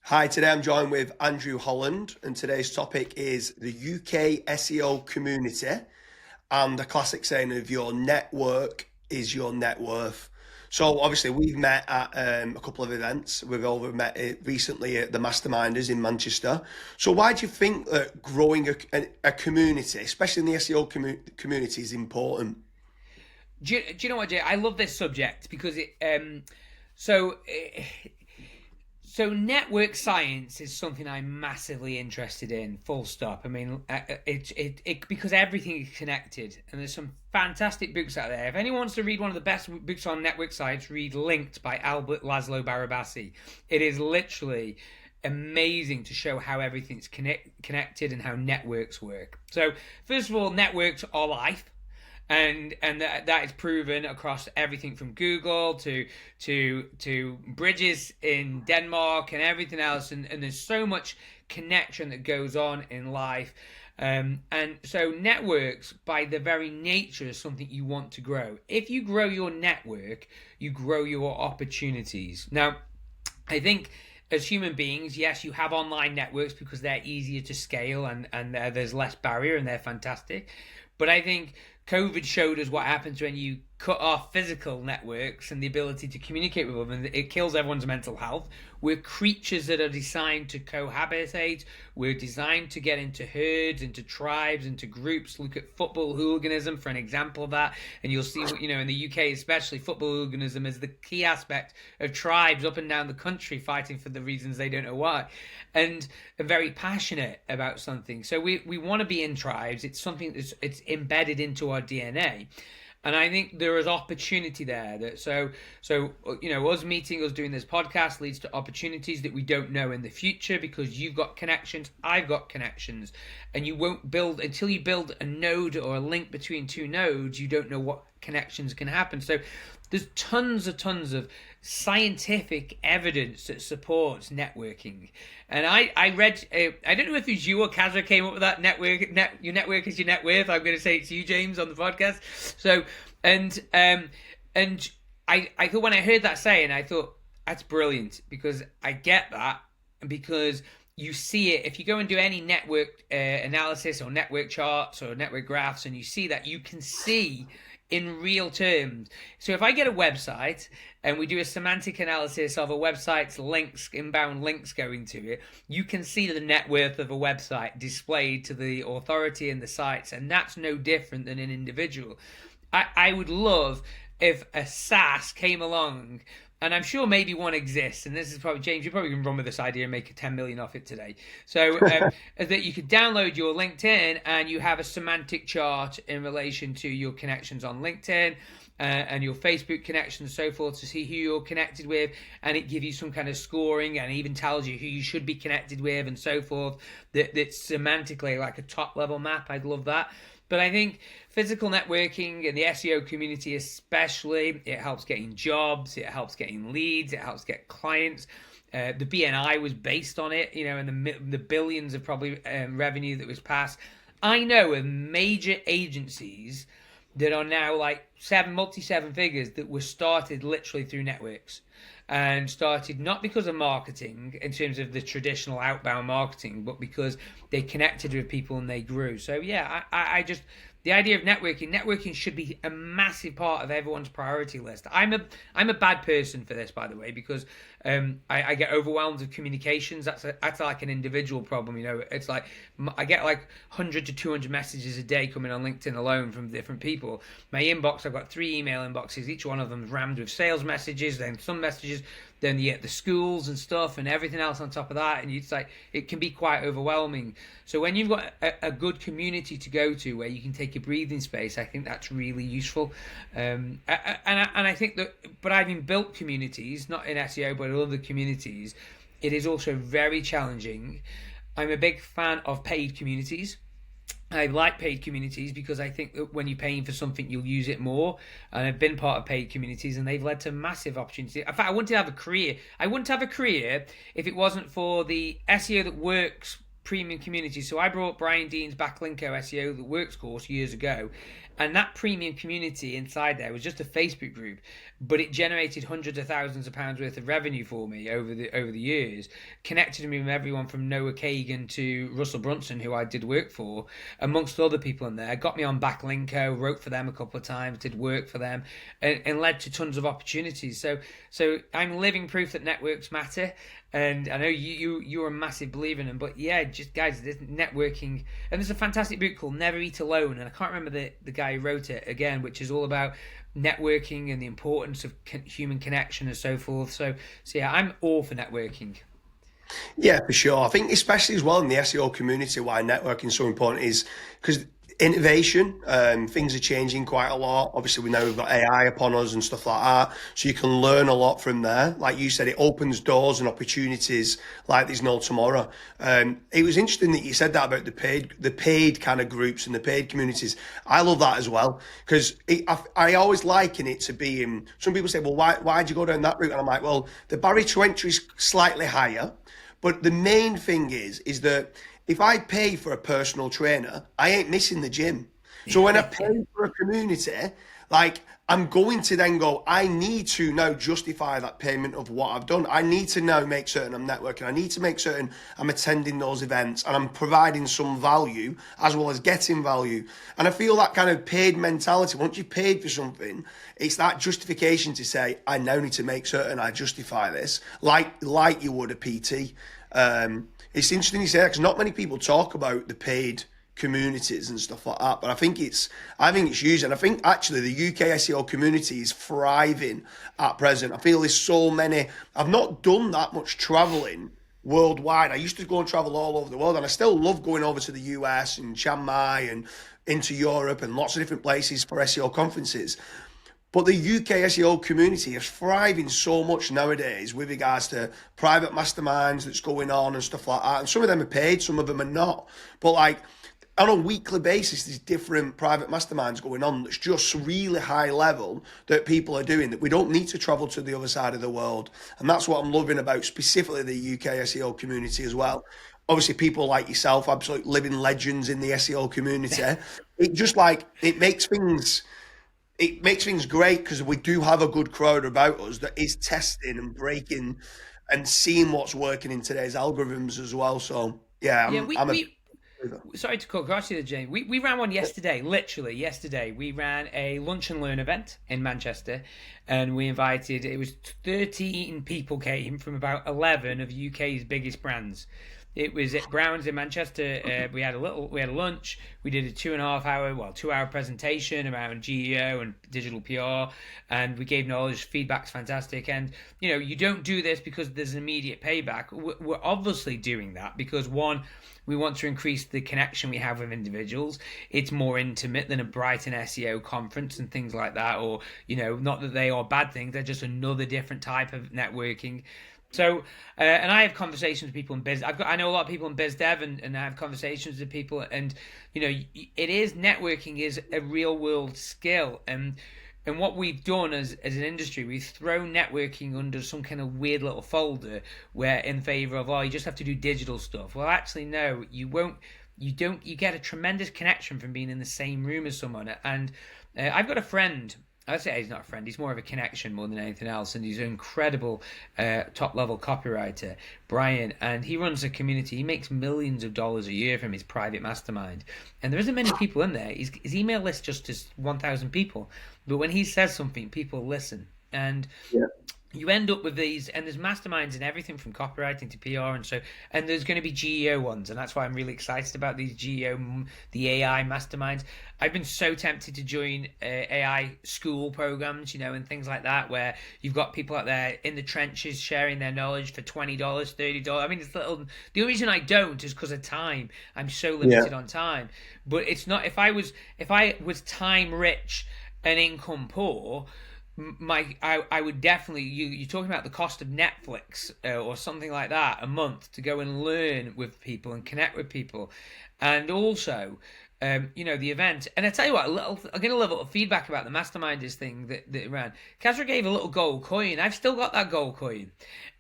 Hi, today I'm joined with Andrew Holland, and today's topic is the UK SEO community and the classic saying of your network is your net worth. So obviously we've met at a couple of events. We've over met recently at the Masterminders in Manchester. So why do you think that growing a community, especially in the SEO community, is important? Do you know what, Jay? I love this subject because so eh, so network science is something I'm massively interested in. Full stop. I mean, it because everything is connected, and there's some fantastic books out there. If anyone wants to read one of the best books on network science, read Linked by Albert Laszlo Barabasi. It is literally amazing to show how everything's connected and how networks work. So, first of all, networks are life, and that is proven across everything from Google to bridges in Denmark and everything else, and there's so much connection that goes on in life. And so networks, by their very nature, is something you want to grow. If you grow your network, you grow your opportunities. Now, I think as human beings, yes, you have online networks because they're easier to scale, and there's less barrier, and they're fantastic. But I think COVID showed us what happens when you cut off physical networks and the ability to communicate with them, and it kills everyone's mental health. We're creatures that are designed to cohabitate. We're designed to get into herds, into tribes, into groups. Look at football hooliganism for an example of that, and you'll see, in the UK especially, football hooliganism is the key aspect of tribes up and down the country fighting for the reasons they don't know why, and are very passionate about something. So we want to be in tribes. It's something it's embedded into our DNA. And I think there is opportunity there. Us meeting, us doing this podcast leads to opportunities that we don't know in the future, because you've got connections, I've got connections, and you won't build until you build a node or a link between two nodes. You don't know what connections can happen. So there's tons of scientific evidence that supports networking. And I read, I don't know if it was you or Kazra came up with that your network is your net worth. I'm going to say it's you, James, on the podcast. So, and I thought, when I heard that saying, I thought, that's brilliant, because I get that, because you see it. If you go and do any network analysis or network charts or network graphs, and you see that, you can see in real terms. So if I get a website and we do a semantic analysis of a website's links, inbound links going to it, you can see the net worth of a website displayed to the authority and the sites, and that's no different than an individual. I would love if a SaaS came along, and I'm sure maybe one exists, and this is probably, James, you're probably going to run with this idea and make 10 million off it today. So that you could download your LinkedIn and you have a semantic chart in relation to your connections on LinkedIn and your Facebook connections and so forth, to see who you're connected with, and it gives you some kind of scoring, and even tells you who you should be connected with and so forth. That's semantically like a top level map. I'd love that. But I think physical networking and the SEO community especially, it helps getting jobs, it helps getting leads, it helps get clients. The BNI was based on it, and the billions of probably revenue that was passed. I know of major agencies that are now like multi-seven figures that were started literally through networks, and started not because of marketing in terms of the traditional outbound marketing, but because they connected with people and they grew. So yeah, I just, the idea of networking should be a massive part of everyone's priority list. I'm a bad person for this, by the way, because I get overwhelmed with communications. That's like an individual problem. It's like I get like 100 to 200 messages a day coming on LinkedIn alone from different people. My inbox, I've got 3 email inboxes. Each one of them is rammed with sales messages, then some messages, then you get the schools and stuff and everything else on top of that, and it's like, it can be quite overwhelming. So when you've got a good community to go to where you can take a breathing space, I think that's really useful. And I think that, but having built communities, not in SEO but in other communities, it is also very challenging. I'm a big fan of paid communities. I like paid communities because I think that when you're paying for something, you'll use it more. And I've been part of paid communities, and they've led to massive opportunities. In fact, I wouldn't have a career. I wouldn't have a career if it wasn't for the SEO That Works premium community. So I brought Brian Dean's Backlinko SEO That Works course years ago, And that premium community inside there was just a Facebook group, but it generated hundreds of thousands of pounds worth of revenue for me over the years. Connected me with everyone from Noah Kagan to Russell Brunson, who I did work for, amongst other people in there. Got me on Backlinko, wrote for them a couple of times, did work for them, and led to tons of opportunities. So I'm living proof that networks matter. And I know you're a massive believer in them, but yeah, just guys, this networking, and there's a fantastic book called Never Eat Alone, and I can't remember the guy who wrote it again, which is all about networking and the importance of human connection and so forth. So yeah, I'm all for networking. Yeah, for sure. I think especially as well in the SEO community, why networking is so important is because innovation, things are changing quite a lot. Obviously, we know we've got AI upon us and stuff like that, so you can learn a lot from there. Like you said, it opens doors and opportunities like there's no tomorrow. It was interesting that you said that about the paid kind of groups and the paid communities. I love that as well because I always liken it to being. Some people say, "Well, why'd you go down that route?" And I'm like, "Well, the barrier to entry is slightly higher." But the main thing is that if I pay for a personal trainer, I ain't missing the gym. So when I pay for a community, like I'm going to then go, I need to now justify that payment of what I've done. I need to now make certain I'm networking. I need to make certain I'm attending those events and I'm providing some value as well as getting value. And I feel that kind of paid mentality, once you've paid for something, it's that justification to say, I now need to make certain I justify this, like you would a PT. It's interesting you say that because not many people talk about the paid communities and stuff like that, but I think it's huge, and I think actually the UK SEO community is thriving at present. I feel there's so many. I've not done that much traveling worldwide. I used to go and travel all over the world, and I still love going over to the US and Chiang Mai and into Europe and lots of different places for SEO conferences. But the UK SEO community is thriving so much nowadays with regards to private masterminds that's going on and stuff like that. And some of them are paid, some of them are not. But like on a weekly basis, there's different private masterminds going on that's just really high level that people are doing, that we don't need to travel to the other side of the world. And that's what I'm loving about specifically the UK SEO community as well. Obviously, people like yourself, absolute living legends in the SEO community. It just like, it makes things great because we do have a good crowd about us that is testing and breaking and seeing what's working in today's algorithms as well. So yeah, Yeah, I'm a we sorry to cut across you there, James. We ran one yesterday, literally yesterday. We ran a lunch and learn event in Manchester, and we invited. It was 13 people came from about 11 of UK's biggest brands. It was at Brown's in Manchester. We had a lunch. We did a 2.5 hour presentation around GEO and digital PR, and we gave knowledge. Feedback's fantastic, and you don't do this because there's an immediate payback. We're obviously doing that because one, we want to increase the connection we have with individuals. It's more intimate than a Brighton SEO conference and things like that, or not that they are bad things. They're just another different type of networking. So, and I have conversations with people in biz. I know a lot of people in biz dev, and I have conversations with people, and networking is a real world skill, and what we've done as an industry, we've thrown networking under some kind of weird little folder where in favor of, you just have to do digital stuff. Well, actually, no, you won't. You don't. You get a tremendous connection from being in the same room as someone, and I've got a friend. I'd say he's not a friend. He's more of a connection more than anything else. And he's an incredible top-level copywriter, Brian. And he runs a community. He makes millions of dollars a year from his private mastermind. And there isn't many people in there. His email list just is 1,000 people. But when he says something, people listen. And you end up with these, and there's masterminds in everything from copywriting to PR, and there's going to be GEO ones, and that's why I'm really excited about these GEO, the AI masterminds. I've been so tempted to join AI school programs, and things like that, where you've got people out there in the trenches sharing their knowledge for $20, $30. I mean, it's little. The only reason I don't is because of time. I'm so limited on time. But it's not. If I was time rich and income poor, I would definitely, you're talking about the cost of Netflix or something like that a month to go and learn with people and connect with people, and also the event. And I tell you what, I'm getting a little feedback about the masterminders thing that ran. Kazra gave a little gold coin. I've still got that gold coin,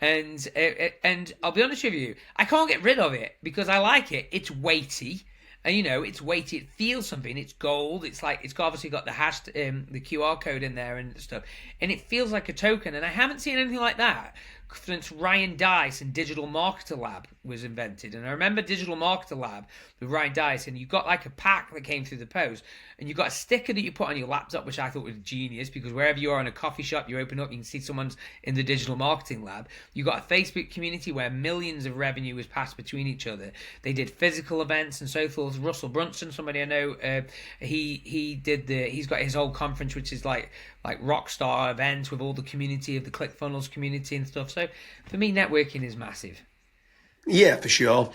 and I'll be honest with you, I can't get rid of it because I like it. It's weighty. And it's weighted, it feels something, it's gold, it's obviously got the QR code in there and stuff, and it feels like a token. And I haven't seen anything like that since Ryan Dice and Digital Marketer Lab was invented. And I remember Digital Marketer Lab with Ryan Dice, and you got like a pack that came through the post, and you got a sticker that you put on your laptop, which I thought was genius, because wherever you are in a coffee shop, you open up, you can see someone's in the Digital Marketing Lab. You got a Facebook community where millions of revenue was passed between each other. They did physical events and so forth. Russell Brunson, somebody I know, he's got his whole conference, which is like rock star events with all the community of the ClickFunnels community and stuff. So for me, networking is massive. Yeah, for sure.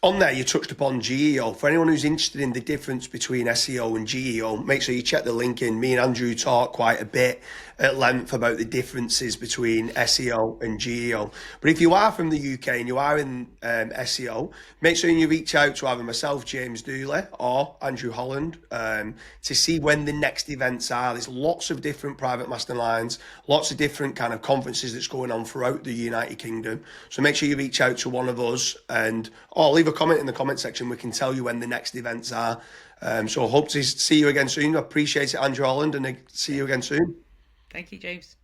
On there, you touched upon GEO. For anyone who's interested in the difference between SEO and GEO, make sure you check the link in. Me and Andrew talk quite a bit at length about the differences between SEO and GEO. But if you are from the UK and you are in SEO, make sure you reach out to either myself, James Dooley, or Andrew Holland to see when the next events are. There's lots of different private masterminds, lots of different kind of conferences that's going on throughout the United Kingdom. So make sure you reach out to one of us or leave a comment in the comment section. We can tell you when the next events are. So I hope to see you again soon. I appreciate it, Andrew Holland, and see you again soon. Thank you, James.